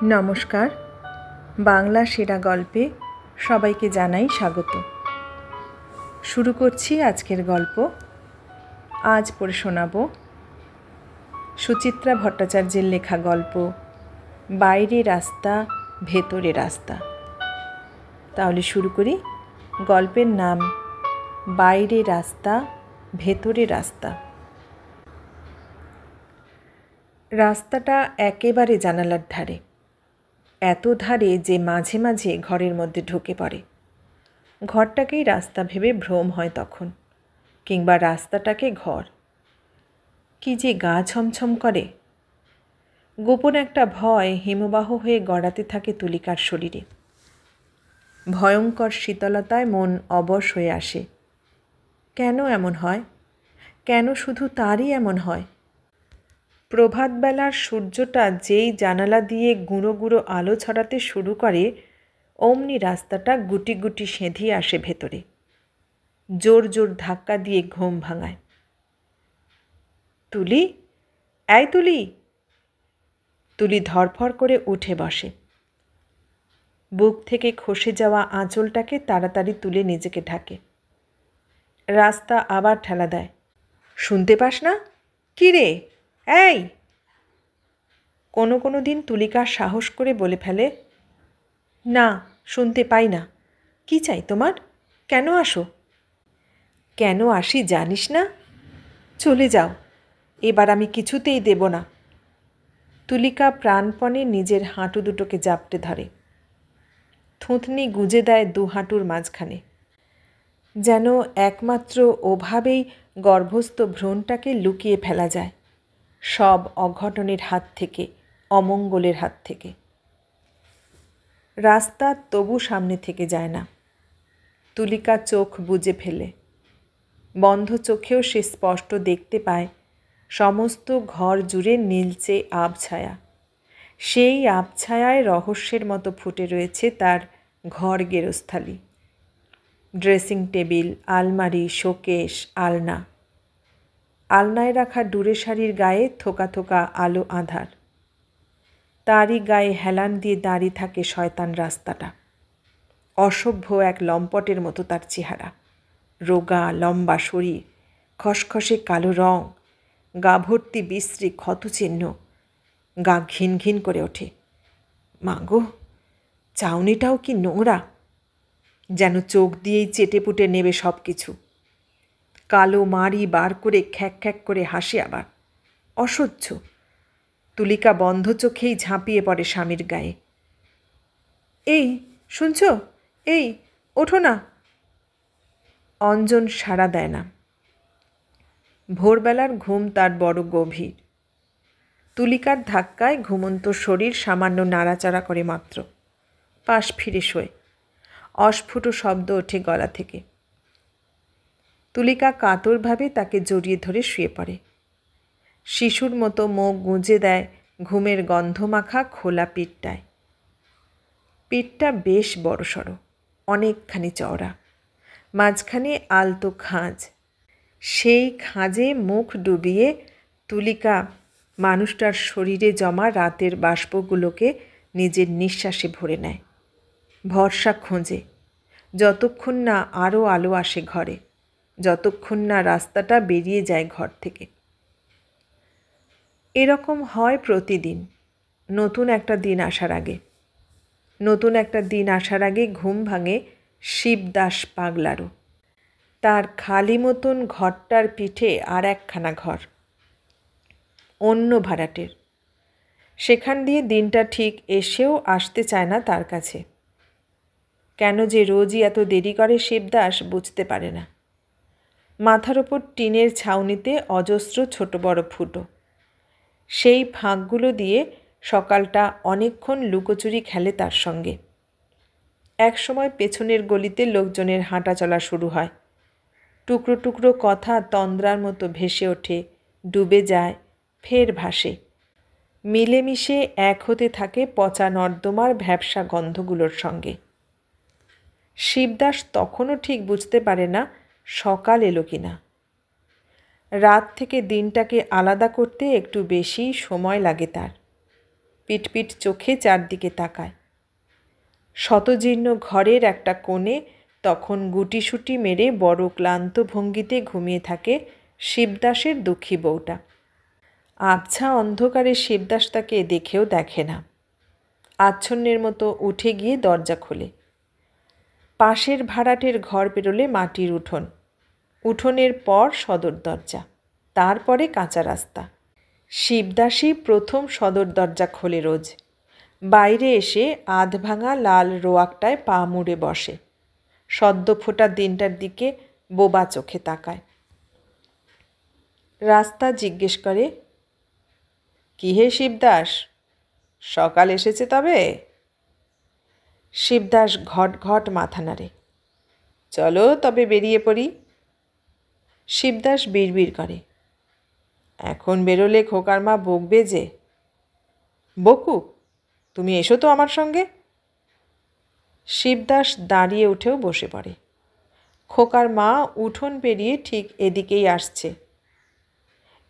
নমস্কার। বাংলা সেরা গল্পে সবাইকে জানাই স্বাগত। শুরু করছি আজকের গল্প। আজ পড়ে শোনাব সুচিত্রা ভট্টাচার্যের লেখা গল্প বাইরে রাস্তা ভেতরে রাস্তা। তাহলে শুরু করি। গল্পের নাম বাইরে রাস্তা ভেতরে রাস্তা। রাস্তাটা একেবারে জানালার ধারে, এত ধারে যে মাঝে মাঝে ঘরের মধ্যে ঢুকে পড়ে। ঘরটাকেই রাস্তা ভেবে ভ্রম হয় তখন, কিংবা রাস্তাটাকে ঘর। কি যে গা ছমছম করে। গোপন একটা ভয় হিমবাহ হয়ে গড়াতে থাকে তুলিকার শরীরে। ভয়ঙ্কর শীতলতায় মন অবশ হয়ে আসে। কেন এমন হয়? কেন শুধু তারই এমন হয়? প্রভাতবেলার সূর্যটা যেই জানালা দিয়ে গুঁড়ো গুঁড়ো আলো ছড়াতে শুরু করে, অমনি রাস্তাটা গুটি গুটি সেঁধিয়ে আসে ভেতরে, জোর জোর ধাক্কা দিয়ে ঘুম ভাঙায়। তুলি, এই তুলি! তুলি ধরফর করে উঠে বসে। বুক থেকে খসে যাওয়া আঁচলটাকে তাড়াতাড়ি তুলে নিজেকে ঢাকে। রাস্তা আবার ঠেলা দেয়। শুনতে পাস না? কি রে, এই! কোনো দিন তুলিকা সাহস করে বলে ফেলে, না, শুনতে পাই না। কি চাই তোমার? কেন আসো? কেন আসি জানিস না? চলে যাও, এবার আমি কিছুতেই দেব না। তুলিকা প্রাণপণে নিজের হাঁটু দুটোকে জাপটে ধরে, থুতনি গুঁজে দেয় দু হাঁটুর মাঝখানে, যেন একমাত্র ওভাবেই গর্ভস্থ ভ্রূণটাকে লুকিয়ে ফেলা যায় সব অঘটনের হাত থেকে, অমঙ্গলের হাত থেকে। রাস্তা তবু সামনে থেকে যায় না। তুলিকা চোখ বুজে ফেলে। বন্ধ চোখেও সে স্পষ্ট দেখতে পায় সমস্ত ঘর জুড়ে নীলচে আবছায়া। সেই আবছায়ায় রহস্যের মতো ফুটে রয়েছে তার ঘর গেরস্থালি। ড্রেসিং টেবিল, আলমারি, শোকেস, আলনা। আলনায় রাখা ডুরে শাড়ির গায়ে থোকা থোকা আলো আঁধার। তারই গায়ে হেলান দিয়ে দাঁড়িয়ে থাকে শয়তান রাস্তাটা। অসভ্য এক লম্পটের মতো তার চেহারা। রোগা লম্বা শরীর, খসখসে কালো রং, গা ভর্তি বিশ্রী ক্ষতচিহ্ন। গা ঘিন ঘিন করে ওঠে। মাগো, চাউনিটাও কি নোংরা! যেন চোখ দিয়েই চেটেপুটে নেবে সব কিছু। কালো মাড়ি বার করে খ্যাক খ্যাক করে হাসে আবার। অসহ্য। তুলিকা বন্ধ চোখেই ঝাঁপিয়ে পড়ে স্বামীর গায়ে। এই শুনছ? এই ওঠো না! অঞ্জন সাড়া দেয় না। ভোরবেলার ঘুম তার বড় গভীর। তুলিকার ধাক্কায় ঘুমন্ত শরীর সামান্য নাড়াচাড়া করে মাত্র, পাশ ফিরে শোয়। অস্ফুট শব্দ ওঠে গলা থেকে। তুলিকা কাতরভাবে তাকে জড়িয়ে ধরে শুয়ে পড়ে। শিশুর মতো মুখ গুঁজে দেয় ঘুমের গন্ধমাখা খোলা পিঠটায়। পিঠটা বেশ বড়সড়, অনেকখানি চওড়া, মাঝখানে আলতো খাঁজ। সেই খাঁজে মুখ ডুবিয়ে তুলিকা মানুষটার শরীরে জমা রাতের বাষ্পগুলোকে নিজের নিঃশ্বাসে ভরে নেয়। ভরসা খোঁজে, যতক্ষণ না আরও আলো আসে ঘরে, যতক্ষণ না রাস্তাটা বেরিয়ে যায় ঘর থেকে। এরকম হয় প্রতিদিন, নতুন একটা দিন আসার আগে। নতুন একটা দিন আসার আগে ঘুম ভাঙে শিবদাস পাগলারও। তার খালি মতন ঘরটার পিঠে আর একখানা ঘর, অন্য ভাড়াটের। সেখান দিয়ে দিনটা ঠিক এসেও আসতে চায় না তার কাছে। কেন যে রোজই এত দেরি করে শিবদাস বুঝতে পারে না। মাথার ওপর টিনের ছাউনিতে অজস্র ছোট বড় ফুটো। সেই ফাঁকগুলো দিয়ে সকালটা অনেকক্ষণ লুকোচুরি খেলে তার সঙ্গে। একসময় পেছনের গলিতে লোকজনের হাঁটা চলা শুরু হয়। টুকরো টুকরো কথা তন্দ্রার মতো ভেসে ওঠে, ডুবে যায়, ফের ভাসে। মিলেমিশে এক হতে থাকে পচা নর্দমার ভ্যাপসা গন্ধগুলোর সঙ্গে। শিবদাস তখনও ঠিক বুঝতে পারে না সকাল এলো কিনা। রাত থেকে দিনটাকে আলাদা করতে একটু বেশি সময় লাগে তার। পিটপিট চোখে চারদিকে তাকায়। শতজীর্ণ ঘরের একটা কোণে তখন গুটিসুটি মেরে বড় ক্লান্ত ভঙ্গিতে ঘুমিয়ে থাকে শিবদাসের দুঃখী বউটা। আবছা অন্ধকারে শিবদাস তাকে দেখেও দেখে না। আচ্ছন্নের মতো উঠে গিয়ে দরজা খোলে। পাশের ভাড়াটের ঘর পেরোলে মাটির উঠোন, উঠোনের পর সদর দরজা, তারপরে কাঁচা রাস্তা। শিবদাসই প্রথম সদর দরজা খোলে রোজ। বাইরে এসে আধভাঙা লাল রোয়াকটায় পা মুড়ে বসে, সদ্য ফোটা দিনটার দিকে বোবা চোখে তাকায়। রাস্তা জিজ্ঞেস করে, কি হে শিবদাস, সকাল এসেছে তবে? শিবদাস ঘট ঘট মাথা নাড়ে। চলো তবে বেরিয়ে পড়ি। শিবদাস বিড়বিড় করে, এখন বেরোলে খোকার মা বকবে যে। বকুক, তুমি এসো তো আমার সঙ্গে। শিবদাস দাঁড়িয়ে উঠেও বসে পড়ে। খোকার মা উঠোন পেরিয়ে ঠিক এদিকেই আসছে।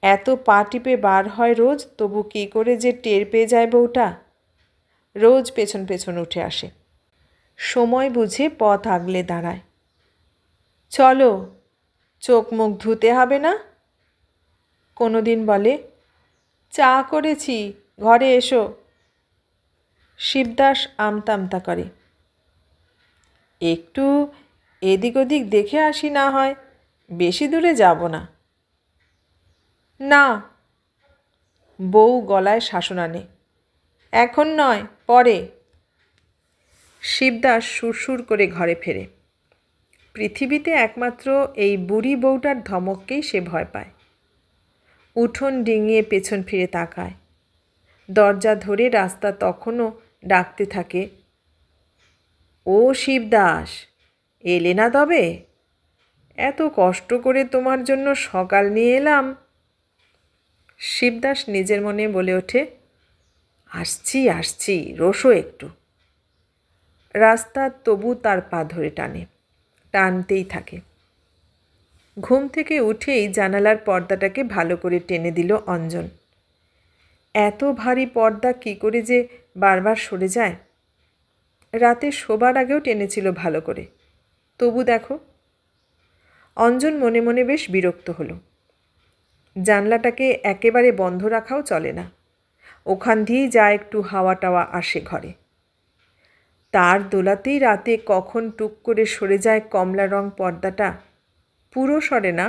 এত পা টিপে বার হয় রোজ, তবু কী করে যে টের পেয়ে যায় বউটা। রোজ পেছন পেছন উঠে আসে, সময় বুঝে পথ আগলে দাঁড়ায়। চলো, চোখ মুখ ধুতে হবে না? কোনো দিন বলে, চা করেছি, ঘরে এসো। শিবদাস আমতা আমতা করে, একটু এদিক ওদিক দেখে আসি না হয়, বেশি দূরে যাব না। না। বউ গলায় শাসন আনে, এখন নয়, পরে। শিবদাস সুরসুর করে ঘরে ফেরে। পৃথিবীতে একমাত্র এই বুড়ি বউটার ধমককেই সে ভয় পায়। উঠোন ডিঙিয়ে পেছন ফিরে তাকায়। দরজা ধরে রাস্তা তখনও ডাকতে থাকে, ও শিবদাস, এলে না তবে? এত কষ্ট করে তোমার জন্য সকাল নিয়ে এলাম। শিবদাস নিজের মনে বলে ওঠে, আসছি আসছি, রোসো একটু। রাস্তা তবু তার পা ধরে টানে, টানতেই থাকে। ঘুম থেকে উঠেই জানালার পর্দাটাকে ভালো করে টেনে দিল অঞ্জন। এত ভারী পর্দা কী করে যে বারবার সরে যায়। রাতে শোবার আগেও টেনেছিল ভালো করে, তবু দেখো। অঞ্জন মনে মনে বেশ বিরক্ত হলো। জানলাটাকে একেবারে বন্ধ রাখাও চলে না, ওখান দিয়েই যা একটু হাওয়া টাওয়া আসে ঘরে। তার দোলাতেই রাতে কখন টুক করে সরে যায় কমলা রং পর্দাটা, পুরো সরে না,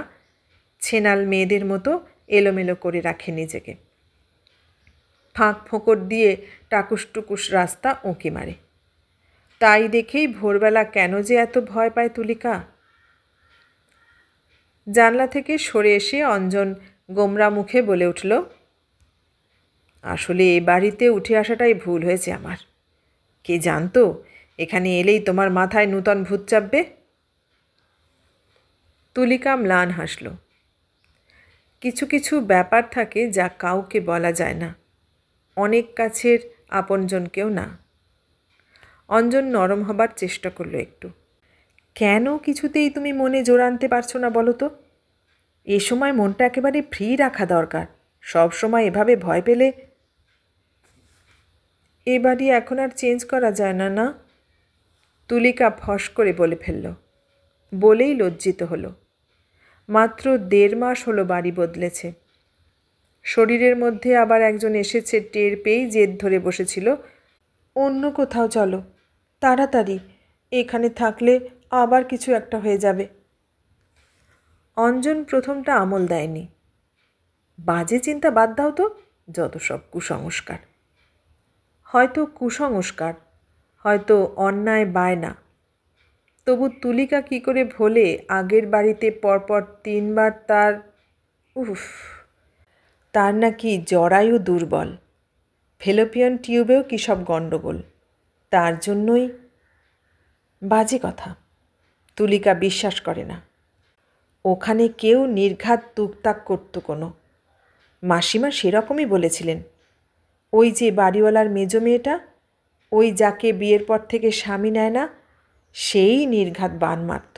ছেনাল মেয়েদের মতো এলোমেলো করে রাখে নিজেকে। ফাঁক ফোঁকর দিয়ে টাকুস টুকুস রাস্তা উঁকি মারে। তাই দেখেই ভোরবেলা কেন যে এত ভয় পায় তুলিকা। জানলা থেকে সরে এসে অঞ্জন গোমরা মুখে বলে উঠল, আসলে এ বাড়িতে উঠে আসাটাই ভুল হয়েছে আমার। কে জানতো এখানে এলেই তোমার মাথায় নূতন ভূত চাপবে। তুলিকা ম্লান হাসল। কিছু কিছু ব্যাপার থাকে যা কাউকে বলা যায় না, অনেক কাছের আপনজনকেও না। অঞ্জন নরম হবার চেষ্টা করলো একটু। কেন কিছুতেই তুমি মনে জোর আনতে পারছো না বলো তো? এ সময় মনটা একেবারে ফ্রি রাখা দরকার। সব সময় এভাবে ভয় পেলে এ বাড়ি এখন আর চেঞ্জ করা যায় না, না? তুলিকা ফস করে বলে ফেলল। বলেই লজ্জিত হলো। মাত্র 1.5 মাস হলো বাড়ি বদলেছে। শরীরের মধ্যে আবার একজন এসেছে টের পেয়েই জেদ ধরে বসেছিল, অন্য কোথাও চলো, তাড়াতাড়ি, এখানে থাকলে আবার কিছু একটা হয়ে যাবে। অঞ্জন প্রথমটা আমল দেয়নি। বাজে চিন্তা বাদ দাও তো, যত সব কুসংস্কার। হয়তো কুসংস্কার, হয়তো অন্যায় বায়না। তবু তুলিকা কি করে ভোলে আগের বাড়িতে পরপর 3 বার তার নাকি জরায়ু দুর্বল, ফেলোপিয়ান টিউবেও কী সব গণ্ডগোল। তার জন্যই। বাজে কথা, তুলিকা বিশ্বাস করে না। ওখানে কেউ নির্ঘাত তুকতাক করত কোনো। মাসিমা সেরকমই বলেছিলেন। ওই যে বাড়িওয়ালার মেজ মেয়েটা, ওই যাকে বিয়ের পর থেকে স্বামী নেয় না, সেই নির্ঘাত বান মারত।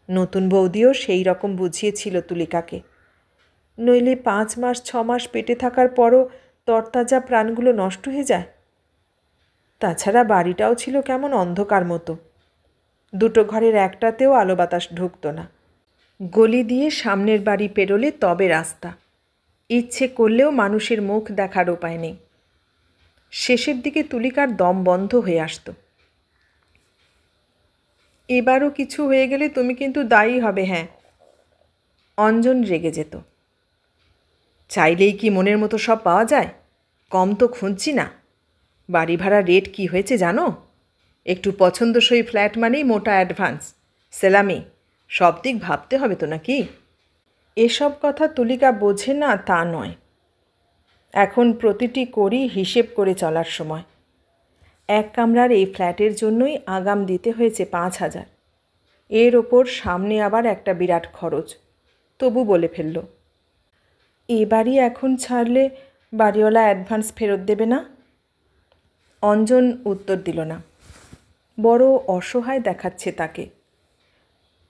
নতুন বৌদিও সেই রকম বুঝিয়েছিল তুলিকাকে। নইলে 5 মাস 6 মাস পেটে থাকার পরও তরতাজা প্রাণগুলো নষ্ট হয়ে যায়। তাছাড়া বাড়িটাও ছিল কেমন অন্ধকার মতো, দুটো ঘরের একটাতেও আলো বাতাস ঢুকত না। গলি দিয়ে সামনের বাড়ি পেরোলে তবে রাস্তা, ইচ্ছে করলেও মানুষের মুখ দেখার উপায় নেই। শেষের দিকে তুলিকার দম বন্ধ হয়ে আসত। এবারও কিছু হয়ে গেলে তুমি কিন্তু দায়ী হবে। হ্যাঁ, অঞ্জন রেগে যেত। চাইলেই কি মনের মতো সব পাওয়া যায়? কম তো খুঁজছি না। বাড়ি ভাড়া রেট কি হয়েছে জানো? একটু পছন্দসই ফ্ল্যাট মানেই মোটা অ্যাডভান্স, সেলামি, সব দিক ভাবতে হবে তো নাকি? এসব কথা তুলিকা বোঝে না তা নয়। এখন প্রতিটি কড়ি হিসেব করে চলার সময়। এক কামরার এই ফ্ল্যাটের জন্যই আগাম দিতে হয়েছে 5,000। এর ওপর সামনে আবার একটা বিরাট খরচ। তবু বলে ফেলল, এ বাড়ি এখন ছাড়লে বাড়িওয়ালা অ্যাডভান্স ফেরত দেবে না? অঞ্জন উত্তর দিল না। বড় অসহায় দেখাচ্ছে তাকে।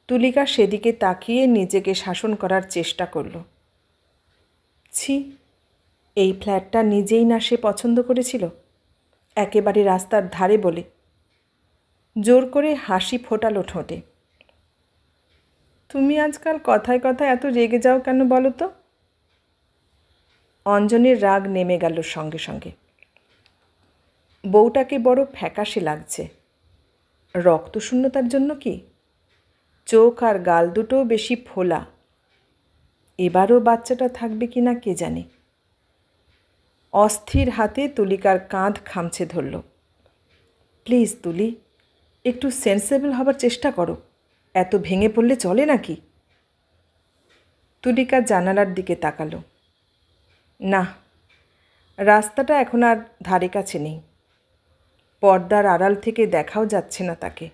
তুলিকা সেদিকে তাকিয়ে নিজেকে শাসন করার চেষ্টা করল। ছি, এই ফ্ল্যাটটা নিজেই না সে পছন্দ করেছিল, একেবারে রাস্তার ধারে বলে। জোর করে হাসি ফোটালো ঠোঁটে। তুমি আজকাল কথায় কথায় এত রেগে যাও কেন বলো তো? অঞ্জনের রাগ নেমে গেল সঙ্গে সঙ্গে। বউটাকে বড় ফ্যাকাশে লাগছে। রক্তশূন্যতার জন্য কি? চোখ আর গাল দুটোও বেশি ফোলা। এবারও বাচ্চাটা থাকবে কি না কে জানে। অস্থির হাতে তুলিকার কাঁধ খামছে ধরল। প্লিজ তুলি, একটু সেন্সেবল হবার চেষ্টা করো। এত ভেঙে পড়লে চলে নাকি? তুলিকা জানালার দিকে তাকালো। না, রাস্তাটা এখন আর ধারে কাছে নেই। পর্দার আড়াল থেকে দেখাও যাচ্ছে না তাকে।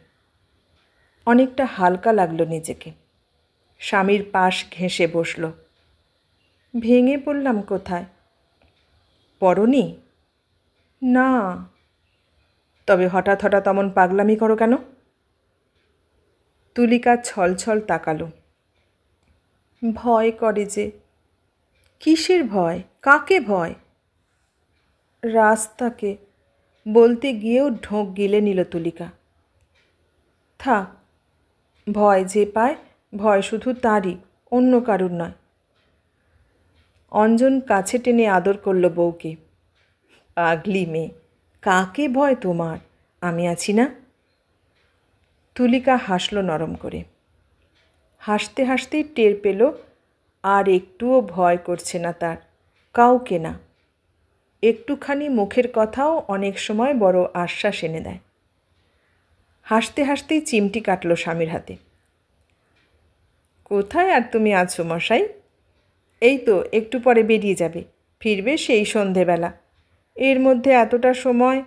অনেকটা হালকা লাগলো নিজেকে। স্বামীর পাশ ঘেঁষে বসল। ভেঙে পড়লাম কোথায়? পড়নি? না। তবে হঠাৎ হঠাৎ অমন পাগলামি করো কেন? তুলিকা ছলছল তাকালো। ভয় করে যে। কিসের ভয়? কাকে ভয়? রাস্তাকে। বলতে গিয়েও ঢোক গিলে নিল তুলিকা। থাক, ভয় যে পায়, ভয় শুধু তারই, অন্য কারুর নয়। অঞ্জন কাছে টেনে আদর করল বউকে। পাগলি মেয়ে, কাকে ভয় তোমার? আমি আছি না? তুলিকা হাসল নরম করে। হাসতে হাসতেই টের পেল আর একটুও ভয় করছে না তার, কাউকে না। একটুখানি মুখের কথাও অনেক সময় বড় আশ্বাস এনে দেয়। হাসতে হাসতেই চিমটি কাটল স্বামীর হাতে। কোথায় আর তুমি আছো মশাই? এই তো একটু পরে বেরিয়ে যাবে, ফিরবে সেই সন্ধেবেলা। এর মধ্যে এতটা সময়,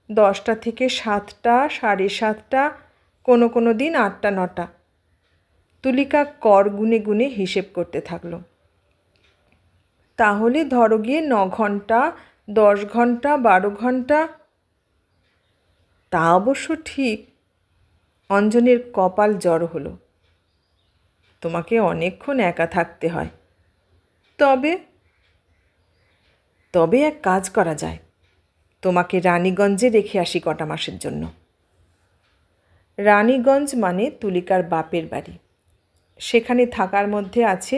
10টা থেকে 7টা, 7:30, কোনো কোনো দিন 8টা 9টা। তুলিকা কর গুনে গুনে হিসেব করতে থাকলো। তাহলে ধরো গিয়ে 9 ঘন্টা, 10 ঘন্টা, 12 ঘন্টা। তা অবশ্য ঠিক। অঞ্জনের কপাল জড়ো হলো। তোমাকে অনেকক্ষণ একা থাকতে হয়। তবে তবে এক কাজ করা যায়, তোমাকে রানীগঞ্জে রেখে আসি কটা মাসের জন্য। রানীগঞ্জ মানে তুলিকার বাপের বাড়ি। সেখানে থাকার মধ্যে আছে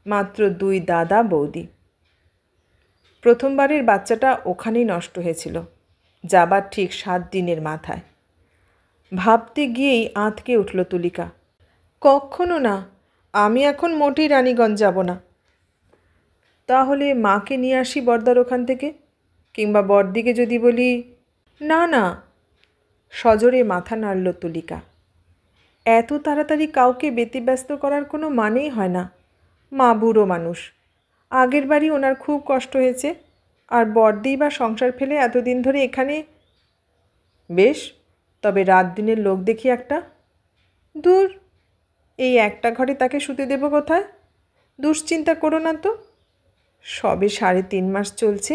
মাত্র 2 দাদা বৌদি। প্রথমবারের বাচ্চাটা ওখানেই নষ্ট হয়েছিল, যাবার ঠিক 7 দিনের মাথায়। ভাবতে গিয়েই আঁতকে উঠল তুলিকা। কখনো না, আমি এখন মোটেই রানীগঞ্জ যাব না। তাহলে মাকে নিয়ে আসি বর্দার ওখান থেকে, কিংবা বড়দিকে যদি বলি। না না, সজোরে মাথা নাড়ল তুলিকা। এত তাড়াতাড়ি কাউকে ব্যতিব্যস্ত করার কোনো মানেই হয় না। মা বুড়ো মানুষ, আগের বাড়ি ওনার খুব কষ্ট হয়েছে, আর বড়দি বা সংসার ফেলে এতদিন ধরে এখানে। বেশ, তবে রাত দিনের লোক দেখি একটা। দূর, এই একটা ঘরে তাকে শুতে দেব কোথায়? দুশ্চিন্তা করো না তো, সবে 3.5 মাস চলছে,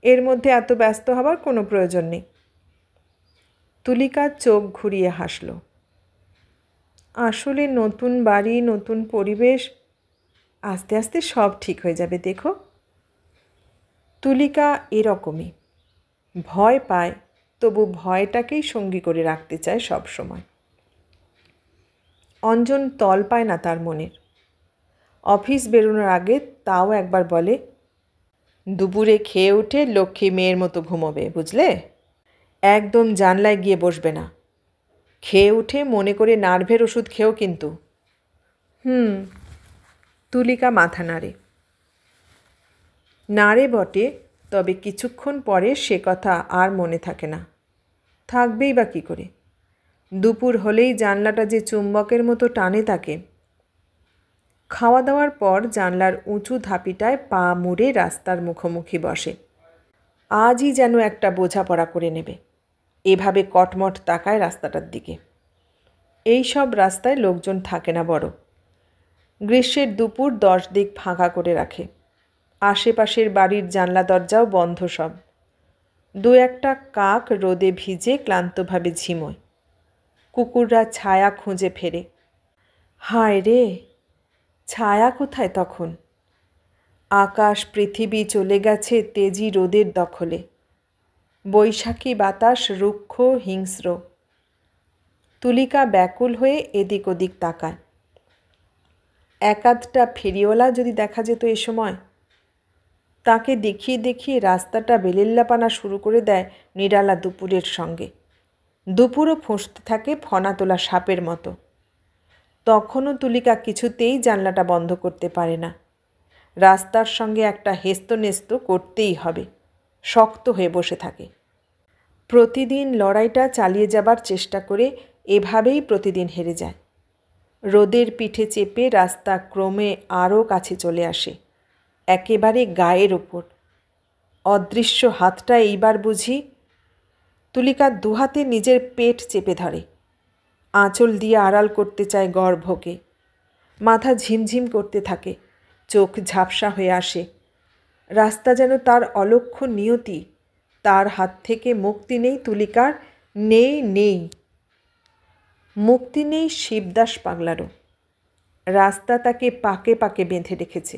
এর মধ্যে এত ব্যস্ত হবার কোনো প্রয়োজন নেই। তুলিকা চোখ ঘুরিয়ে হাসল। আসলে নতুন বাড়ি, নতুন পরিবেশ, আস্তে আস্তে সব ঠিক হয়ে যাবে, দেখো। তুলিকা এরকমই, ভয় পায়, তবু ভয়টাকেই সঙ্গী করে রাখতে চায় সব সময়। অঞ্জন তল পায় না তার মনের। অফিস বেরোনোর আগে তাও একবার বলে, দুপুরে খেয়ে উঠে লক্ষ্মী মেয়ের মতো ঘুমোবে, বুঝলে? একদম জানলায় গিয়ে বসবে না। খেয়ে উঠে মনে করে নার্ভের ওষুধ খেও কিন্তু। তুলিকা মাথা নাড়ে। নাড়ে বটে, তবে কিছুক্ষণ পরে সে কথা আর মনে থাকে না। থাকবেই বা কী করে? দুপুর হলেই জানলাটা যে চুম্বকের মতো টানে তাকে। খাওয়া দাওয়ার পর জানলার উঁচু ধাপিটায় পা মুড়ে রাস্তার মুখোমুখি বসে। আজই যেন একটা বোঝাপড়া করে নেবে, এভাবে কটমট তাকায় রাস্তাটার দিকে। এই সব রাস্তায় লোকজন থাকে না বড়। গ্রীষ্মের দুপুর 10 দিক ফাঁকা করে রাখে। আশেপাশের বাড়ির জানলা দরজাও বন্ধ সব। দু একটা কাক রোদে ভিজে ক্লান্তভাবে ঝিমোয়। কুকুররা ছায়া খুঁজে ফেরে। হায় রে, ছায়া কোথায় তখন? আকাশ পৃথিবী চলে গেছে তেজি রোদের দখলে। বৈশাখী বাতাস রুক্ষ হিংস্র। তুলিকা ব্যাকুল হয়ে এদিক ওদিক তাকায়। একাধটা ফেরিওয়ালা যদি দেখা যেত এ সময়। তাকে দেখিয়ে দেখিয়ে রাস্তাটা বেলেল্লাপানা শুরু করে দেয় নিরালা দুপুরের সঙ্গে। দুপুরও ফুঁসতে থাকে ফনা তোলা সাপের মতো। তখনও তুলিকা কিছুতেই জানলাটা বন্ধ করতে পারে না। রাস্তার সঙ্গে একটা হেস্তনেস্ত করতেই হবে। শক্ত হয়ে বসে থাকে। প্রতিদিন লড়াইটা চালিয়ে যাবার চেষ্টা করে এভাবেই প্রতিদিন হেরে যায়। রোদের পিঠে চেপে রাস্তা ক্রমে আরও কাছে চলে আসে, একেবারে গায়ের ওপর। অদৃশ্য হাতটা এইবার বুঝি। তুলিকা দুহাতে নিজের পেট চেপে ধরে। আঁচল দিয়ে আড়াল করতে চায় গর্ভকে। মাথা ঝিমঝিম করতে থাকে, চোখ ঝাপসা হয়ে আসে। রাস্তা যেন তার অলক্ষ্য নিয়তি। তার হাত থেকে মুক্তি নেই তুলিকার, নেই। মুক্তি নেই শিবদাস পাগলারও। রাস্তা তাকে পাকে পাকে বেঁধে রেখেছে।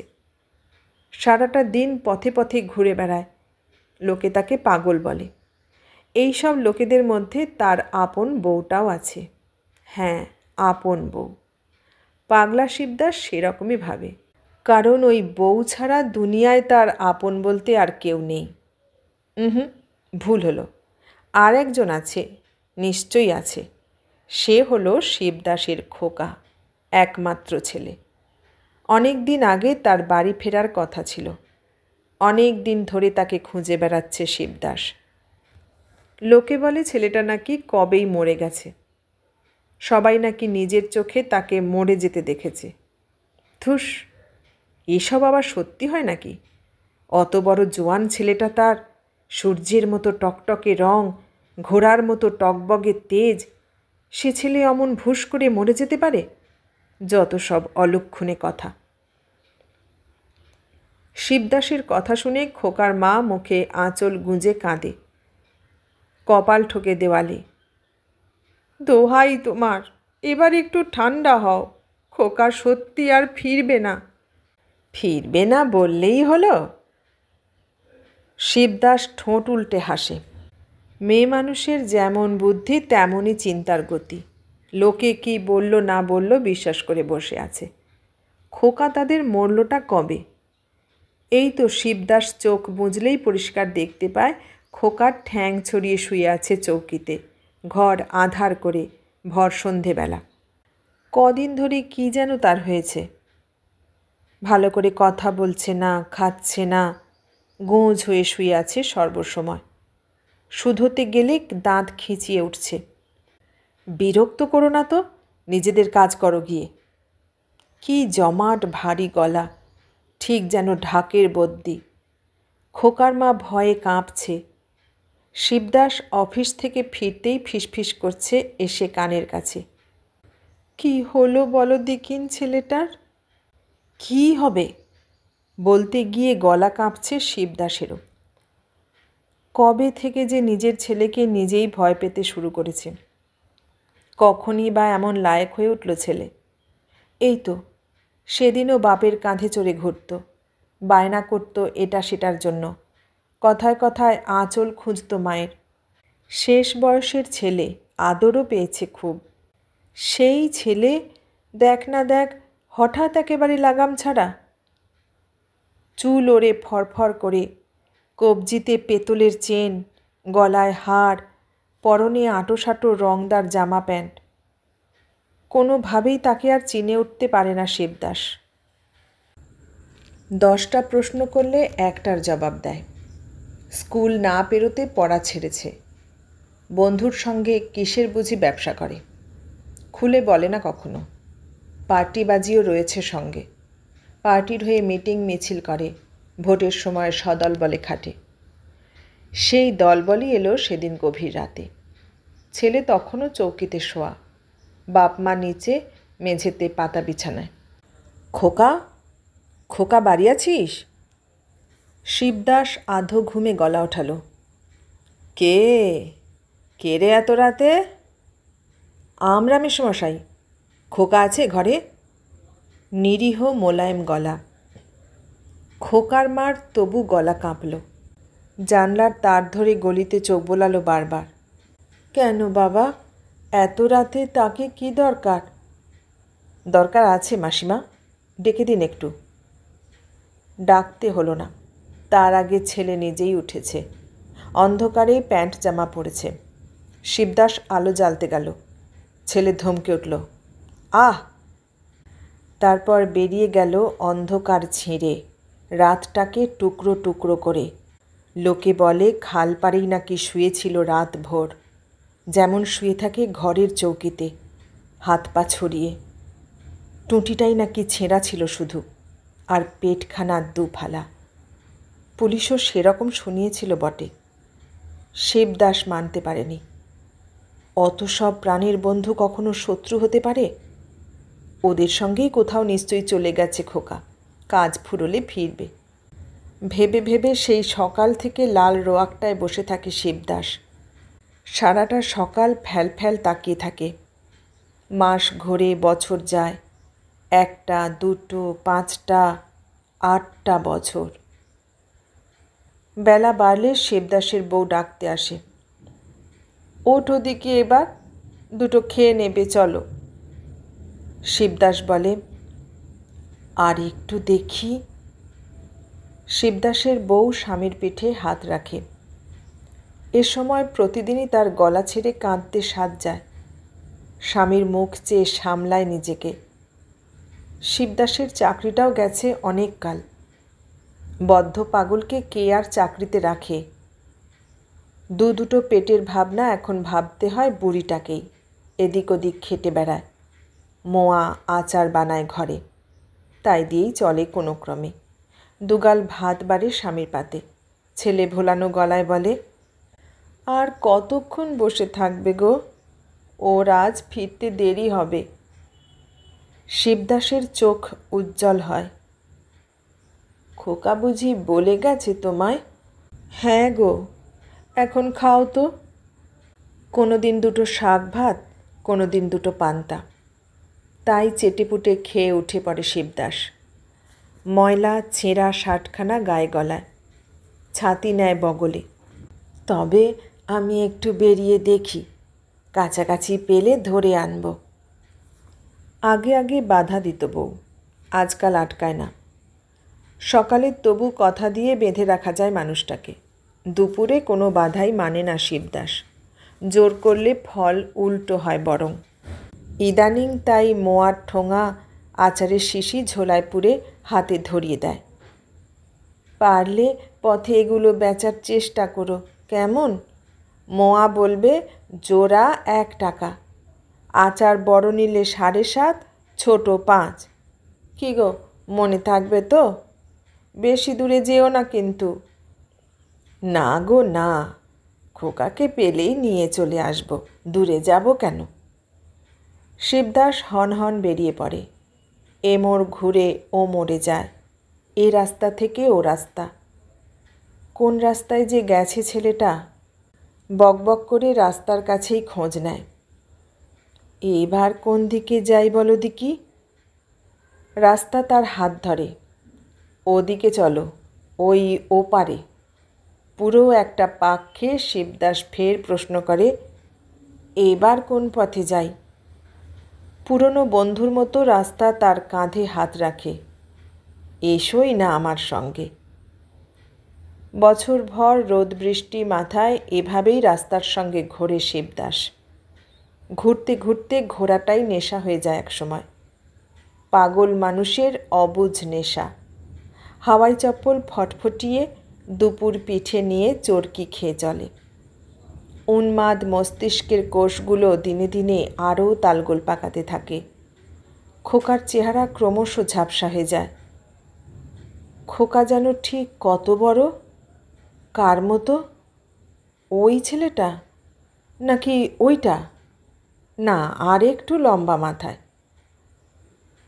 সারাটা দিন পথে পথে ঘুরে বেড়ায়। লোকে তাকে পাগল বলে। এই সব লোকেদের মধ্যে তার আপন বউটাও আছে। হ্যাঁ, আপন বউ। পাগলা শিবদাস সেরকমই ভাবে, কারণ ওই বউ ছাড়া দুনিয়ায় তার আপন বলতে আর কেউ নেই। ভুল হলো, আর একজন আছে, নিশ্চয়ই আছে। সে হলো শিবদাসের খোকা, একমাত্র ছেলে। অনেক দিন আগে তার বাড়ি ফেরার কথা ছিল। অনেক দিন ধরে তাকে খুঁজে বেড়াচ্ছে শিবদাস। লোকে বলে ছেলেটা নাকি কবেই মরে গেছে। সবাই নাকি নিজের চোখে তাকে মরে যেতে দেখেছে। ধুস, এসব আবার সত্যি হয় নাকি? অত বড় জোয়ান ছেলেটা, তার সূর্যের মতো টকটকে রং, ঘোড়ার মতো টকবগে তেজ, সে ছেলে অমন ভুস করে মরে যেতে পারে? যত সব অলক্ষণে কথা। শিবদাসের কথা শুনে খোকার মা মুখে আঁচল গুঁজে কাঁদে, কপাল ঠোকে দেওয়ালে। দোহাই তোমার, এবার একটু ঠান্ডা হও। খোকা সত্যি আর ফিরবে না। ফিরবে না বললেই হলো? শিবদাস ঠোঁট উল্টে হাসে। মেয়ে মানুষের যেমন বুদ্ধি তেমনই চিন্তার গতি। লোকে কি বলল না বলল বিশ্বাস করে বসে আছে। খোকা তাদের মরলটা কবে? এই তো শিবদাস চোখ বুঝলেই পরিষ্কার দেখতে পায় খোকার ঠ্যাং ছড়িয়ে শুয়ে আছে চৌকিতে, ঘর আঁধার করে, ভর সন্ধেবেলা। কদিন ধরে কি যেন তার হয়েছে। ভালো করে কথা বলছে না, খাচ্ছে না, গোঁজ হয়ে শুয়ে আছে সর্বসময়। শুধোতে গেলে দাঁত খিঁচিয়ে উঠছে। বিরক্ত করো না তো, নিজেদের কাজ করো গিয়ে। কি জমাট ভারী গলা, ঠিক যেন ঢাকের বদ্যি। খোকার মা ভয়ে কাঁপছে। শিবদাস অফিস থেকে ফিরতেই ফিসফিস করছে এসে কানের কাছে। কি হলো বলো দেখিন ছেলেটার? কি হবে বলতে গিয়ে গলা কাঁপছে শিবদাসেরও। কবে থেকে যে নিজের ছেলেকে নিজেই ভয় পেতে শুরু করেছে। কখনই বা এমন লায়েক হয়ে উঠল ছেলে? এই তো সেদিনও বাপের কাঁধে চড়ে ঘুরত, বায়না করত এটা সেটার জন্য। কথায় কথায় আঁচল খুঁজত মায়ের। শেষ বয়সের ছেলে, আদরও পেয়েছে খুব। সেই ছেলে দেখ না দেখ হঠাৎ একেবারে লাগাম ছাড়া। চুল ওড়ে ফরফর করে, কবজিতে পেতলের চেন, গলায় হার, পরনে আঁটোসাঁটো রংদার জামা প্যান্ট। কোনোভাবেই তাকে আর চিনে উঠতে পারে না শিবদাস। 10টা প্রশ্ন করলে একটার জবাব দেয়। স্কুল না পেরোতে পড়া ছেড়েছে। বন্ধুর সঙ্গে কিসের বুঝি ব্যবসা করে, খুলে বলে না কখনো। পার্টিবাজিও রয়েছে সঙ্গে। পার্টির হয়ে মিটিং মিছিল করে, ভোটের সময় সদল বলে খাটে। সেই দলবলই এলো সেদিন গভীর রাতে। ছেলে তখনও চৌকিতে শোয়া, বাপ মা নিচে মেঝেতে পাতা বিছানায়। খোকা, খোকা বাড়ি আছিস? শিবদাস আধো ঘুমে গলা ওঠালো। কে কে রে এত রাতে? আমরা মেসোমশাই। খোকা আছে ঘরে? নিরীহ মোলায়েম গলা। খোকার মার তবু গলা কাঁপল। জানলার তার ধরে গলিতে চোখ বোলালো বারবার। কেন বাবা, এত রাতে তাকে কি দরকার? দরকার আছে মাসিমা, ডেকে দিন একটু। ডাকতে হলো না, তার আগে ছেলে নিজেই উঠেছে। অন্ধকারে প্যান্ট জামা পরেছে। শিবদাস আলো জ্বালতে গেল। ছেলে ধমকে উঠল, আহ! তারপর বেরিয়ে গেল অন্ধকার ছিঁড়ে, রাতটাকে টুকরো টুকরো করে। লোকে বলে খাল পাড়েই নাকি শুয়েছিল রাত ভোর, যেমন শুয়ে থাকে ঘরের চৌকিতে, হাত পা ছড়িয়ে। টুঁটিটাই নাকি ছেঁড়া ছিল শুধু, আর পেটখানা দুফালা। পুলিশও সেরকম শুনিয়েছিল বটে। শিবদাস মানতে পারেনি। অত সব প্রাণীর বন্ধু কখনো শত্রু হতে পারে? ওদের সঙ্গেই কোথাও নিশ্চয়ই চলে গেছে খোকা, কাজ ফুরোলে ফিরবে। ভেবে ভেবে সেই সকাল থেকে লাল রোয়াকটায় বসে থাকে শিবদাস। সারাটা সকাল ফ্যাল ফ্যাল তাকিয়ে থাকে। মাস ঘোরে, বছর যায়, 1টা, 2টো, 5টা, 8টা বছর। বেলা বাড়লে শিবদাসের বউ ডাকতে আসে। ওঠ ওদিকে, এবার 2টো খেয়ে নেবে, চলো। শিবদাস বলে, আর একটু দেখি। শিবদাসের বউ স্বামীর পিঠে হাত রাখে। এ সময় প্রতিদিনই তার গলা ছেড়ে কাঁদতে সাজ যায়। স্বামীর মুখ চেয়ে সামলায় নিজেকে। শিবদাসের চাকরিটাও গেছে অনেক কাল। বদ্ধ পাগলকে কে আর চাকরিতে রাখে? দুটো পেটের ভাবনা এখন ভাবতে হয় বুড়িটাকেই। এদিক ওদিক খেটে বেড়ায়, মোয়া আচার বানায় ঘরে, তাই দিয়েই চলে কোনো ক্রমে। 2 গাল ভাত বাড়ে স্বামীর পাতে। ছেলে ভোলানো গলায় বলে, আর কতক্ষণ বসে থাকবে গো, ওর আজ ফিরতে দেরি হবে। শিবদাসের চোখ উজ্জ্বল হয়। খোকা বুঝি বলে গেছে তোমায়? হ্যাঁ গো, এখন খাও তো। কোনো দিন 2টো শাক ভাত, কোনো দিন 2টো পান্তা। তাই চেটেপুটে খেয়ে উঠে পড়ে শিবদাস। ময়লা ছেঁড়া শার্টখানা গায়ে গলায়, ছাতি নেয় বগলে। তবে আমি একটু বেরিয়ে দেখি, কাছাকাছি পেলে ধরে আনব। আগে আগে বাধা দিত বউ, আজকাল আটকায় না। সকালে তবু কথা দিয়ে বেঁধে রাখা যায় মানুষটাকে। দুপুরে কোনো বাধাই মানে না শিবদাস। জোর করলে ফল উল্টো হয় বরং। ইদানিং তাই মোয়ার ঠোঙা, আচারের শিশি ঝোলায় পুরে হাতে ধরিয়ে দেয়। পারলে পথে এগুলো বেচার চেষ্টা করো, কেমন? মোয়া বলবে জোড়া 1 টাকা, আচার বড় নিলে 7.5, ছোট 5। কি গো, মনে থাকবে তো? বেশি দূরে যেও না কিন্তু। না গো না, খোকাকে পেলেই নিয়ে চলে আসব, দূরে যাব কেন? শিবদাস হন হন বেরিয়ে পড়ে। এ মোড় ঘুরে ও মোড়ে যায়, এ রাস্তা থেকে ও রাস্তা। কোন রাস্তায় যে গেছে ছেলেটা, বকবক করে রাস্তার কাছেই খোঁজ নেয়। এবার কোন দিকে যাই বলো দিকি? রাস্তা তার হাত ধরে। ওদিকে চলো, ওই ওপারে। পুরো একটা পাক খেয়ে শিবদাস ফের প্রশ্ন করে, এবার কোন পথে যাই? পুরনো বন্ধুর মতো রাস্তা তার কাঁধে হাত রাখে, এসোই না আমার সঙ্গে। বছরভর রোদ বৃষ্টি মাথায় এভাবেই রাস্তার সঙ্গে ঘোরে শিবদাস। ঘুরতে ঘুরতে ঘোড়াটাই নেশা হয়ে যায় একসময়, পাগল মানুষের অবুঝ নেশা। হাওয়াই চপ্পল ফটফটিয়ে দুপুর পিঠে নিয়ে চরকি খেয়ে চলে। উন্মাদ মস্তিষ্কের কোষগুলো দিনে দিনে আরও তালগোল পাকাতে থাকে। খোকার চেহারা ক্রমশ ঝাপসা হয়ে যায়। খোকা যেন ঠিক কত বড়, কার মতো? ওই ছেলেটা নাকি ওইটা? না, আর একটু লম্বা মাথায়।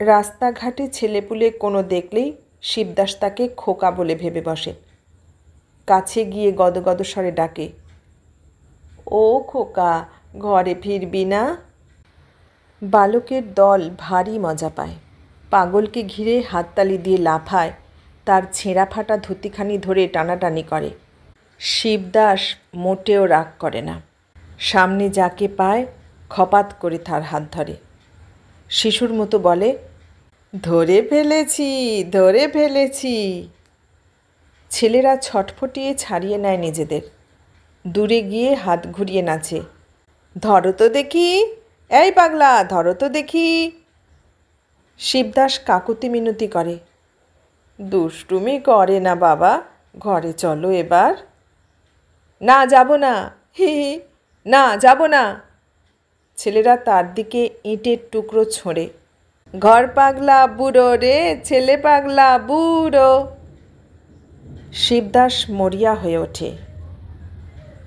রাস্তাঘাটে ছেলেপুলে কোনো দেখলেই শিবদাস তাকে খোকা বলে ভেবে বসে। কাছে গিয়ে গদগদ স্বরে ডাকে, ও খোকা, ঘরে ফিরবি না? বালকের দল ভারী মজা পায়। পাগলকে ঘিরে হাততালি দিয়ে লাফায়, তার ছেঁড়া ফাটা ধুতিখানি ধরে টানাটানি করে। শিবদাস মোটেও রাগ করে না। সামনে যাকে পায় খপাত করে তার হাত ধরে। শিশুর মতো বলে, ধরে ফেলেছি, ধরে ফেলেছি। ছেলেরা ছটফটিয়ে ছাড়িয়ে নেয় নিজেদের। দূরে গিয়ে হাত ঘুরিয়ে নাচে, ধরো তো দেখি, এই পাগলা, ধরো তো দেখি। শিবদাস কাকুতি মিনতি করে, দুষ্টুমি করে না বাবা, ঘরে চলো এবার। না, যাব না, হি হি, না যাব না। ছেলেরা তার দিকে ইঁটের টুকরো ছোঁড়ে, ঘর পাগলা বুড়ো রে, ছেলে পাগলা বুড়ো। শিবদাস মরিয়া হয়ে ওঠে,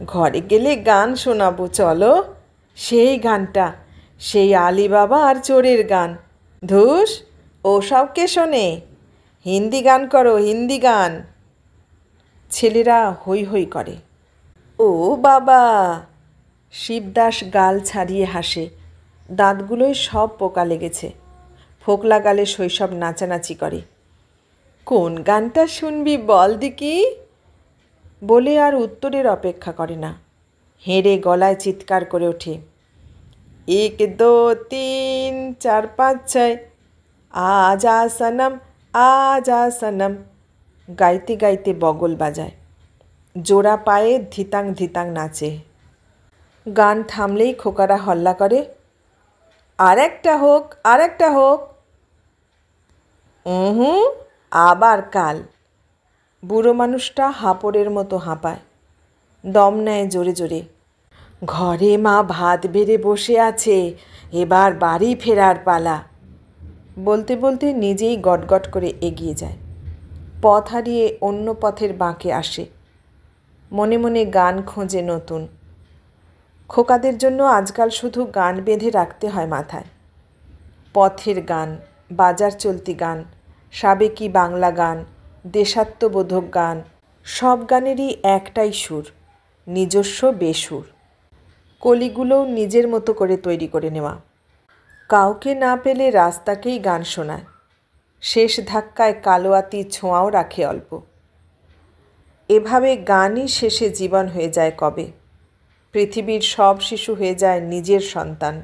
ঘরে গেলে গান শোনাবো চলো, সেই গানটা, সেই আলী বাবা আর চোরের গান। ধুস, ও সব কে শোনে? হিন্দি গান করো, হিন্দি গান। ছেলেরা হৈ হৈ করে। ও বাবা! শিবদাস গাল ছাড়িয়ে হাসে, দাঁতগুলোয় সব পোকা লেগেছে। ফোকলা গালে শৈশব নাচানাচি করে। কোন গানটা শুনবি বল দিকি? বলে আর উত্তরের অপেক্ষা করে না, হেঁড়ে গলায় চিৎকার করে ওঠে, 1 2 3 4 5 6, আজা সনম, আজা সনম। গাইতে গাইতে বগল বাজায়, জোড়া পায়ে ধিতাং ধিতাং নাচে। গান থামলেই খোকারা হল্লা করে, আর একটা হোক, আর একটা হোক। হুঁ, আবার কাল। বুড়ো মানুষটা হাঁপড়ের মতো হাঁপায়, দম নেয় জোরে জোরে। ঘরে মা ভাত বেড়ে বসে আছে, এবার বাড়ি ফেরার পালা। বলতে বলতে নিজেই গটগট করে এগিয়ে যায়। পথ হারিয়ে অন্য পথের বাঁকে আসে। মনে মনে গান খোঁজে নতুন। খোকাদের জন্য আজকাল শুধু গান বেঁধে রাখতে হয় মাথায়। পথের গান, বাজার চলতি গান, সাবেকি বাংলা গান, দেশাত্মবোধক গান, সব গানেরই একটাই সুর, নিজস্ব বেসুর। কলিগুলোও নিজের মতো করে তৈরি করে নেওয়া। কাউকে না পেলে রাস্তাকেই গান শোনায়। শেষ ধাক্কায় কালোয়াতি ছোঁয়াও রাখে অল্প। এভাবে গানই শেষে জীবন হয়ে যায় কবে। পৃথিবীর সব শিশু হয়ে যায় নিজের সন্তান,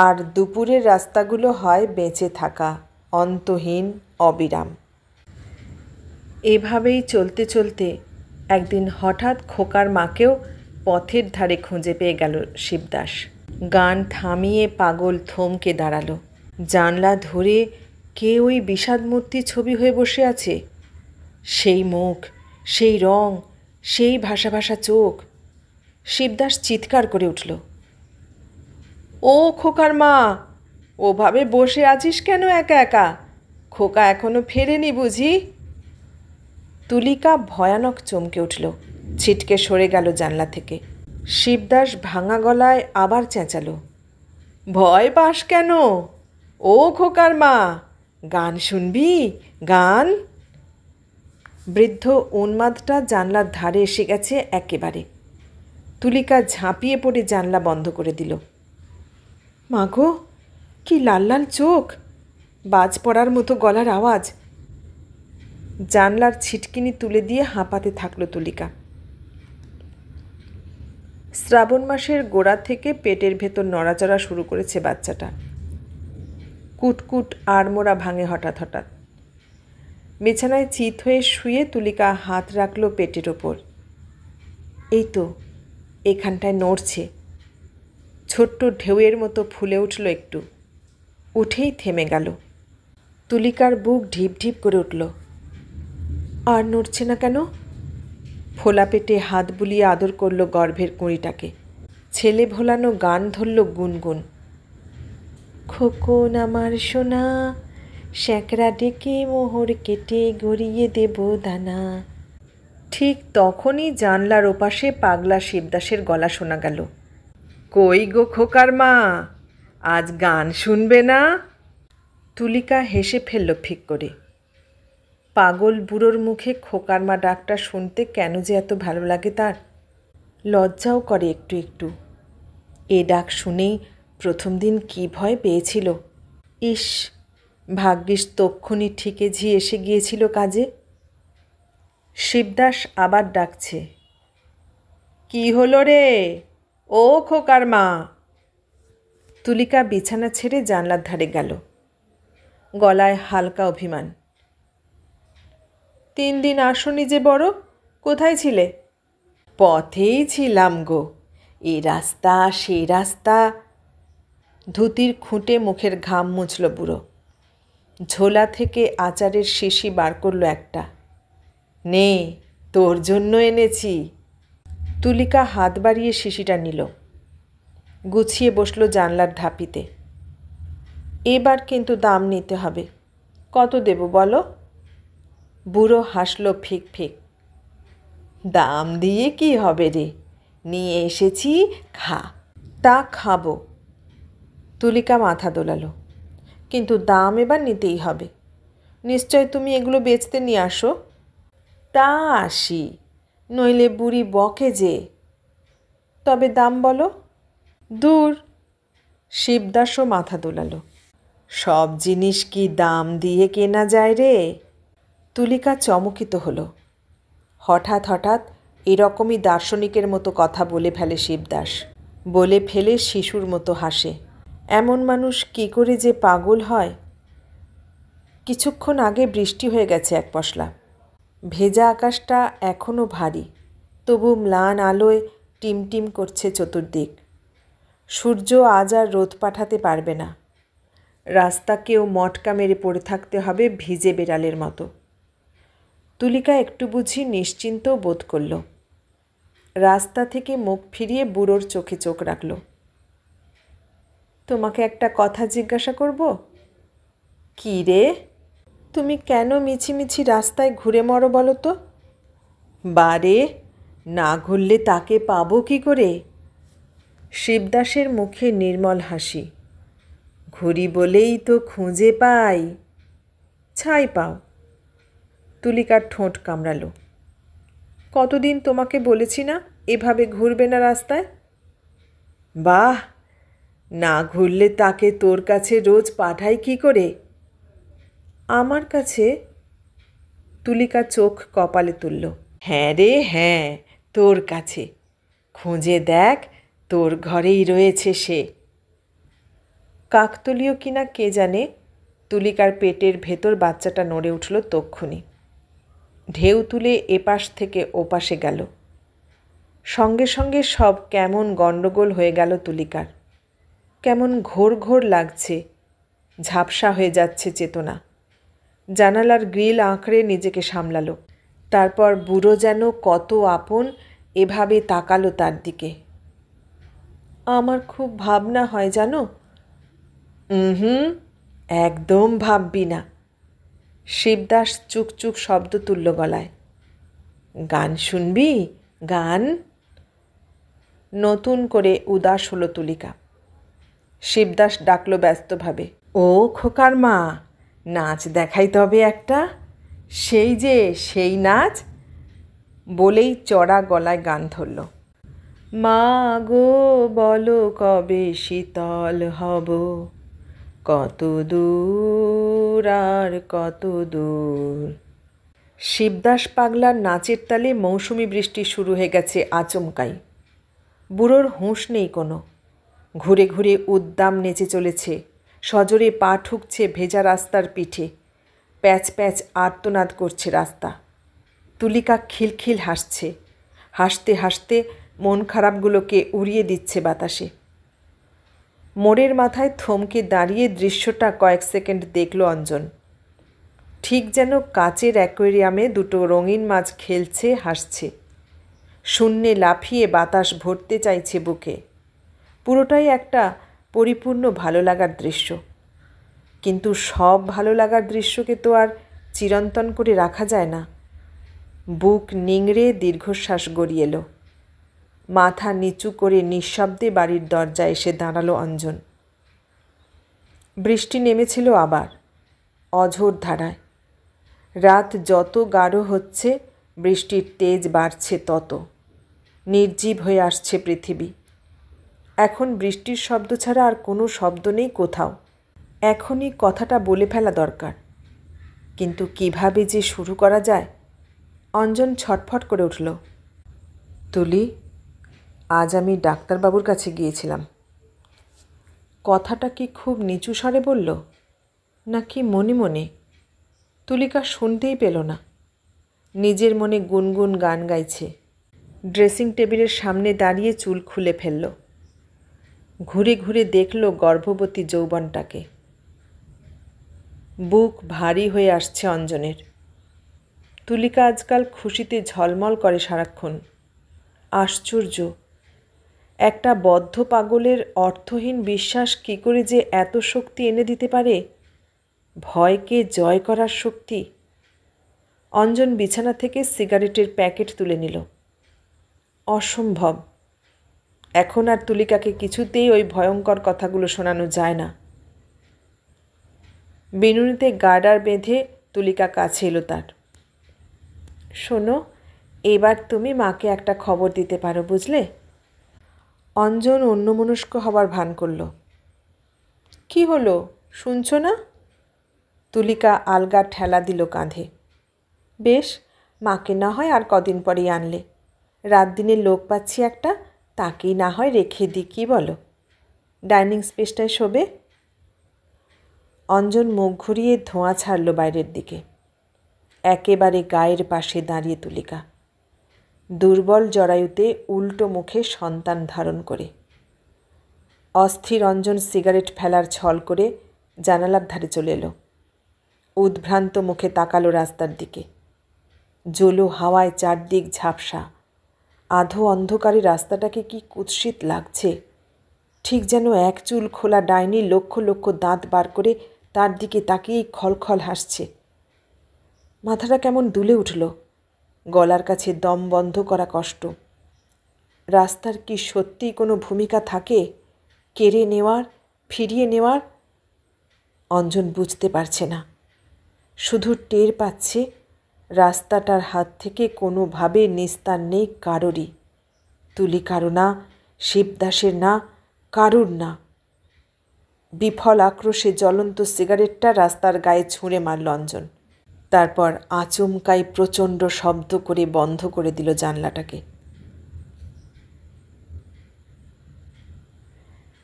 আর দুপুরের রাস্তাগুলো হয় বেঁচে থাকা, অন্তহীন, অবিরাম। এভাবেই চলতে চলতে একদিন হঠাৎ খোকার মাকেও পথের ধারে খুঁজে পেয়ে গেল শিবদাস। গান থামিয়ে পাগল থমকে দাঁড়ালো। জানলা ধরে কে ওই বিষাদমূর্তি ছবি হয়ে বসে আছে? সেই মুখ, সেই রং, সেই ভাসা ভাসা চোখ। শিবদাস চিৎকার করে উঠল, ও খোকার মা, ওভাবে বসে আছিস কেন একা একা? খোকা এখনো ফেরেনি বুঝি? তুলিকা ভয়ানক চমকে উঠল, ছিটকে সরে গেল জানলা থেকে। শিবদাস ভাঙা গলায় আবার চেঁচালো, ভয় পাস কেন? ও খোকার মা, গান শুনবি, গান? বৃদ্ধ উন্মাদটা জানলার ধারে এসে গেছে একেবারে। তুলিকা ঝাঁপিয়ে পড়ে জানলা বন্ধ করে দিল। মাগো, কি লাল লাল চোখ, বাজ পড়ার মতো গলার আওয়াজ। জানলার ছিটকিনি তুলে দিয়ে হাঁপাতে থাকলো তুলিকা। শ্রাবণ মাসের গোড়া থেকে পেটের ভেতর নড়াচড়া শুরু করেছে বাচ্চাটা। কুটকুট আড়মোড়া ভাঙে হঠাৎ হঠাৎ। বিছানায় চিত হয়ে শুয়ে তুলিকা হাত রাখল পেটের ওপর। এই তো এখানটায় নড়ছে, ছোট্ট ঢেউয়ের মতো ফুলে উঠল একটু, উঠেই থেমে গেল। তুলিকার বুক ঢিপ ঢিপ করে উঠল। আর নড়ছে না কেন? ফোলা পেটে হাত বুলিয়ে আদর করল গর্ভের কুঁড়িটাকে। ছেলে ভোলানো গান ধরল গুনগুন। খোকন আমার সোনা, শ্যাকরা ডেকে মোহর কেটে গড়িয়ে দেব দানা। ঠিক তখনই জানলার ওপাশে পাগলা শিবদাসের গলা শোনা গেল। কই গো খোকার মা, আজ গান শুনবে না? তুলিকা হেসে ফেলল ফিক করে। পাগল বুড়োর মুখে খোকার মা ডাকটা শুনতে কেন যে এত ভালো লাগে তার। লজ্জাও করে একটু একটু। এ ডাক শুনেই প্রথম দিন কী ভয় পেয়েছিল। ইস, ভাগ্যিস তক্ষুনি ঠিকে ঝি এসে গিয়েছিল কাজে। শিবদাস আবার ডাকছে। কি হলো রে ও খোকার মা? তুলিকা বিছানা ছেড়ে জানলার ধারে গেল, গলায় হালকা অভিমান। 3 দিন আসনি যে বড়, কোথায় ছিলে? পথেই ছিলাম গো, এই রাস্তা সেই রাস্তা। ধুতির খুঁটে মুখের ঘাম মুছল বুড়ো। ঝোলা থেকে আচারের শিশি বার করল একটা। নে, তোর জন্য এনেছি। তুলিকা হাত বাড়িয়ে শিশিটা নিল, গুছিয়ে বসল জানলার ধাপিতে। এবার কিন্তু দাম নিতে হবে। কত দেব বলো? বুড়ো হাসল ফিক ফিক। দাম দিয়ে কি হবে রে, নিয়ে এসেছি, খা। তা খাবো। তুলিকা মাথা দোলালো। কিন্তু দাম এবার নিতেই হবে। নিশ্চয় তুমি এগুলো বেচতে নিয়ে আসো। তা আসি, নইলে বুড়ি বকে যে। তবে দাম বলো। দূর। শিবদাসও মাথা দোলালো। সব জিনিস কি দাম দিয়ে কেনা যায় রে? তুলিকা চমকিত হলো। হঠাৎ হঠাৎ এরকমই দার্শনিকের মতো কথা বলে ফেলে শিবদাস। বলে ফেলে শিশুর মতো হাসে। এমন মানুষ কি করে যে পাগল হয়। কিছুক্ষণ আগে বৃষ্টি হয়ে গেছে এক পশলা। ভেজা আকাশটা এখনও ভারী, তবু ম্লান আলোয় টিমটিম করছে চতুর্দিক। সূর্য আজ আর রোদ পাঠাতে পারবে না। রাস্তাকেও মটকা মেরে পড়ে থাকতে হবে ভিজে বেড়ালের মতো। তুলিকা একটু বুঝি নিশ্চিন্তও বোধ করল। রাস্তা থেকে মুখ ফিরিয়ে বুড়োর চোখে চোখ রাখল। তোমাকে একটা কথা জিজ্ঞাসা করব? কী রে? তুমি কেন মিছিমিছি রাস্তায় ঘুরে মরো বলো তো? বারে, না ঘুরলে তাকে পাবো কি করে? শিবদাসের মুখে নির্মল হাসি। ঘুরি বলেই তো খুঁজে পাই। ছাই পাও। তুলিকার ঠোঁট কামড়ালো। কতদিন তোমাকে বলেছি না এভাবে ঘুরবে না রাস্তায়? বাহ, না ঘুরলে তাকে তোর কাছে রোজ পাঠাই কি করে? আমার কাছে? তুলিকা চোখ কপালে তুলল। হ্যাঁ রে হ্যাঁ, তোর কাছে। খুঁজে দেখ, তোর ঘরেই রয়েছে সে। কাকতলীয় কিনা কে জানে, তুলিকার পেটের ভেতর বাচ্চাটা নড়ে উঠল তক্ষুনি। ঢেউ তুলে এপাশ থেকে ওপাশে গেল। সঙ্গে সঙ্গে সব কেমন গণ্ডগোল হয়ে গেল তুলিকার। কেমন ঘোর ঘোর লাগছে, ঝাপসা হয়ে যাচ্ছে চেতনা। জানালার গ্রিল আঁকড়ে নিজেকে সামলালো। তারপর বুড়ো যেন কত আপন এভাবে তাকালো তার দিকে। আমার খুব ভাবনা হয় জানো। হুম, একদম ভাববি না। শিবদাস চুকচুক শব্দ তুলল গলায়। গান শুনবি? গান? নতুন করে উদাস হলো তুলিকা। শিবদাস ডাকল ব্যস্তভাবে। ও খোকার মা, নাচ দেখাই তবে একটা। সেই যে সেই নাচ। বলেই চড়া গলায় গান ধরল। মা গো বলো কবে শীতল হব, কত দূর আর কত দূর। শিবদাস পাগলার নাচের তালে মৌসুমি বৃষ্টি শুরু হয়ে গেছে আচমকাই। বুড়োর হুঁশ নেই কোনো। ঘুরে ঘুরে উদ্দাম নেচে চলেছে, সজোরে পা ঠুকছে ভেজা রাস্তার পিঠে। প্যাচ প্যাচ আর্তনাদ করছে রাস্তা। তুলিকা খিলখিল হাসছে, হাসতে হাসতে মন খারাপগুলোকে উড়িয়ে দিচ্ছে বাতাসে। মোড়ের মাথায় থমকে দাঁড়িয়ে দৃশ্যটা কয়েক সেকেন্ড দেখল অঞ্জন। ঠিক যেন কাচের অ্যাকোয়ারিয়ামে দুটো রঙিন মাছ খেলছে, হাসছে। শূন্যে লাফিয়ে বাতাস ভরতে চাইছে বুকে। পুরোটাই একটা পরিপূর্ণ ভালো লাগার দৃশ্য। কিন্তু সব ভালো লাগার দৃশ্যকে তো আর চিরন্তন করে রাখা যায় না। বুক নিংড়ে দীর্ঘশ্বাস গড়িয়ে এলো। মাথা নিচু করে নিঃশব্দে বাড়ির দরজায় এসে দাঁড়ালো অঞ্জন। বৃষ্টি নেমেছিল আবার, অঝোর ধারায়। রাত যত গাঢ় হচ্ছে বৃষ্টির তেজ বাড়ছে তত। নির্জীব হয়ে আসছে পৃথিবী। এখন বৃষ্টির শব্দ ছাড়া আর কোনো শব্দ নেই কোথাও। এখনই কথাটা বলে ফেলা দরকার, কিন্তু কিভাবে যে শুরু করা যায়? অঞ্জন ছটফট করে উঠল। তুলি, আজ আমি ডাক্তারবাবুর কাছে গিয়েছিলাম। কথাটা কি খুব নিচু স্বরে বলল, নাকি মনে মনে? তুলিকা শুনতেই পেল না। নিজের মনে গুনগুন গান গাইছে। ড্রেসিং টেবিলের সামনে দাঁড়িয়ে চুল খুলে ফেলল। ঘুরে ঘুরে দেখল গর্ভবতী যৌবনটাকে। বুক ভারী হয়ে আসছে অঞ্জনের। তুলিকা আজকাল খুশিতে ঝলমল করে সারাক্ষণ। আশ্চর্য, একটা বদ্ধ পাগলের অর্থহীন বিশ্বাস কী করে যে এত শক্তি এনে দিতে পারে, ভয়কে জয় করার শক্তি। অঞ্জন বিছানা থেকে সিগারেটের প্যাকেট তুলে নিল। অসম্ভব। এখন আর তুলিকাকে কিছুতেই ওই ভয়ঙ্কর কথাগুলো শোনানো যায় না। বিনুনিতে গার্ডার বেঁধে তুলিকা কাছে এলো তার। শোনো, এবার তুমি মাকে একটা খবর দিতে পারো, বুঝলে? অঞ্জন অন্যমনস্ক হবার ভান করল। কি হলো, শুনছ না? তুলিকা আলগা ঠেলা দিল কাঁধে। বেশ, মাকে না হয় আর কদিন পরেই আনলে। রাত দিনে লোক পাচ্ছি একটা, তাকেই না হয় রেখে দিই, কী বলো? ডাইনিং স্পেসটায় শোবে। অঞ্জন মুখ ঘুরিয়ে ধোঁয়া ছাড়ল বাইরের দিকে। একেবারে গায়ের পাশে দাঁড়িয়ে তুলিকা, দুর্বল জরায়ুতে উল্টো মুখে সন্তান ধারণ করে। অস্থির অঞ্জন সিগারেট ফেলার ছল করে জানালার ধারে চলে এলো। উদ্ভ্রান্ত মুখে তাকালো রাস্তার দিকে। জলো হাওয়ায় চারদিক ঝাপসা। আধো অন্ধকারে রাস্তাটাকে কি কুৎসিত লাগছে। ঠিক যেন এক চুল খোলা ডাইনি লক্ষ লক্ষ দাঁত বার করে তার দিকে তাকিয়েই খলখল হাসছে। মাথাটা কেমন দুলে উঠল। গলার কাছে দম বন্ধ করা কষ্ট। রাস্তার কি সত্যিই কোনো ভূমিকা থাকে কেড়ে নেওয়ার, ফিরিয়ে নেওয়ার? অঞ্জন বুঝতে পারছে না। শুধু টের পাচ্ছে রাস্তাটার হাত থেকে কোনোভাবে নিস্তার নেই কারোরই। তুলিকারও না, শিবদাসের না, কারুর না। বিফল আক্রোশে জ্বলন্ত সিগারেটটা রাস্তার গায়ে ছুঁড়ে মারল অঞ্জন। তারপর আচমকাই প্রচণ্ড শব্দ করে বন্ধ করে দিল জানলাটাকে।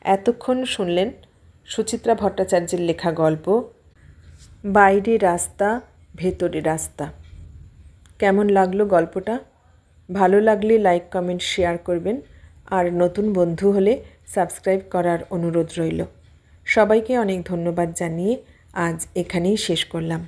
এতক্ষণ শুনলেন সুচিত্রা ভট্টাচার্যের লেখা গল্প বাইরে রাস্তা ভেতরে রাস্তা। কেমন লাগলো গল্পটা? ভালো লাগলে লাইক, কমেন্ট, শেয়ার করবেন। আর নতুন বন্ধু হলে সাবস্ক্রাইব করার অনুরোধ রইল। সবাইকে অনেক ধন্যবাদ জানিয়ে আজ এখানেই শেষ করলাম।